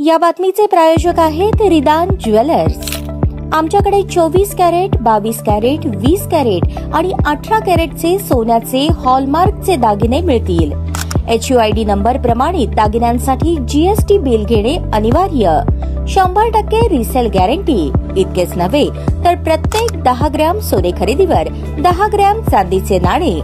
या बातमीचे प्रायोजक आहेत रिदान ज्वेलर्स। आमच्याकडे 24 कॅरेट, 22 कॅरेट, 20 कॅरेट आणि 18 कॅरेटचे सोन्याचे हॉलमार्कचे दागिने मिळतील। HUID नंबर प्रमाणित दागिन्यांसाठी GST बिल घेणे अनिवार्य। 100% रिसेल गॅरंटी। इतकेच नव्हे तर प्रत्येक 10 ग्रॅम सोने खरेदीवर 10 ग्रॅम चांदीचे नाणे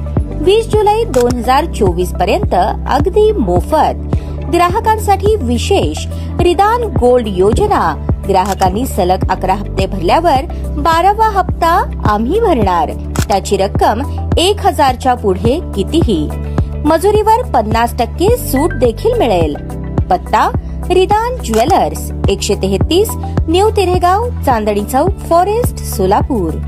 20 जुलै 2024 पर्यंत अगदी मोफत। ग्राहकांसाठी विशेष रिदान गोल्ड योजना। ग्राहकांनी सलग 11 हप्ते भरल्यावर 12वा हप्ता आम्ही भरणार। त्याची रक्कम 1000च्या पुढे कितीही। मजुरीवर 50% सूट देखील मिळेल। पत्ता रिदान jewellers, 133 new तिरेगाव, Chandni Chowk, forest, Solapur.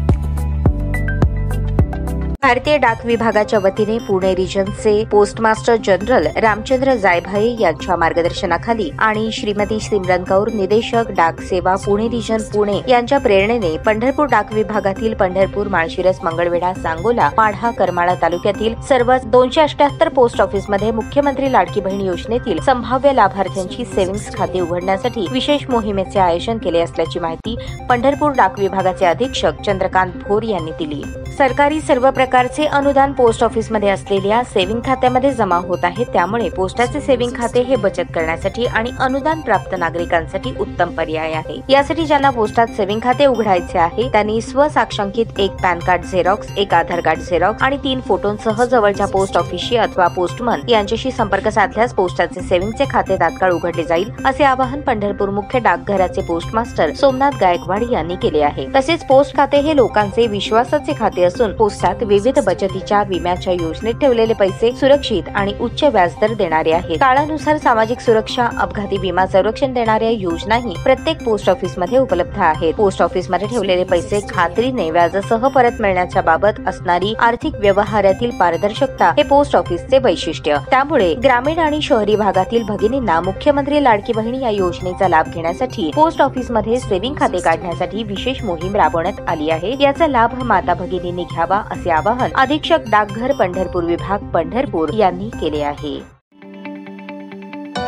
भारतीय डाक विभागाच्या वतीने पुणे रिजनचे पोस्टमास्टर जनरल रामचंद्र जायभाये यांच्या मार्गदर्शनाखाली आणि श्रीमती सिमरन कौर, निदेशक डाक सेवा पुणे रिजन पुणे यांच्या प्रेरणेने पंढरपूर डाक विभागातील पंढरपूर, माळशिरस, मंगळवेढा, सांगोला, माढा, करमाळा तालुक्यातील सर्व 278 पोस्ट ऑफिसमध्ये मुख्यमंत्री लाडकी बहीण योजनेतील संभाव्य लाभार्थ्यांची सेव्हिंग्ज खाते उघडण्यासाठी विशेष मोहिमेचे आयोजन केले असल्याची माहिती पंढरपूर डाक विभागाचे अधीक्षक चंद्रकांत भोर यांनी दिली। सरकारी सर्व प्रकारचे अनुदान पोस्ट ऑफिसमध्ये असलेल्या सेव्हिंग खात्यामध्ये जमा होत आहे। त्यामुळे पोस्टाचे सेव्हिंग खाते हे बचत करण्यासाठी आणि अनुदान प्राप्त नागरिकांसाठी उत्तम पर्याय आहे। यासाठी ज्यांना पोस्टात सेव्हिंग खाते उघडायचे आहे त्यांनी स्वसाक्षांकित एक पॅन कार्ड झेरॉक्स, एक आधार कार्ड झेरॉक्स आणि 3 फोटोंसह जवळच्या पोस्ट ऑफिसशी अथवा पोस्टमन यांच्याशी संपर्क साधल्यास पोस्टाचे सेव्हिंगचे खाते तात्काळ उघडले जाईल, असे आवाहन पंढरपूर मुख्य डाकघराचे पोस्टमास्टर सोमनाथ गायकवाड यांनी केले आहे। तसेच पोस्ट खाते हे लोकांचे विश्वासाचे खाते असून पोस्टात विविध बचतीच्या, विम्याच्या योजनेत ठेवलेले पैसे सुरक्षित आणि उच्च व्याजदर देणारे आहेत। काळानुसार सामाजिक सुरक्षा, अपघाती विमा संरक्षण देणाऱ्या योजनाही प्रत्येक पोस्ट ऑफिसमध्ये उपलब्ध आहेत। पोस्ट ऑफिसमध्ये ठेवलेले पैसे खात्रीने व्याजासह परत मिळण्याच्या बाबत असणारी आर्थिक व्यवहारातील पारदर्शकता हे पोस्ट ऑफिसचे वैशिष्ट्य। त्यामुळे ग्रामीण आणि शहरी भागातील भगिनींना मुख्यमंत्री लाडकी बहीण या योजनेचा लाभ घेण्यासाठी पोस्ट ऑफिसमध्ये सेव्हिंग खाते काढण्यासाठी विशेष मोहीम राबवण्यात आली आहे। याचा लाभ माता भगिनी घ्यावा, असे आवाहन अधीक्षक डाकघर पंढरपूर विभाग पंढरपूर यांनी केले आहे।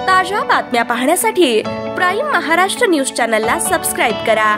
ताज्या बातम्या पाहण्यासाठी प्राईम महाराष्ट्र न्यूज चॅनलला सबस्क्राईब करा।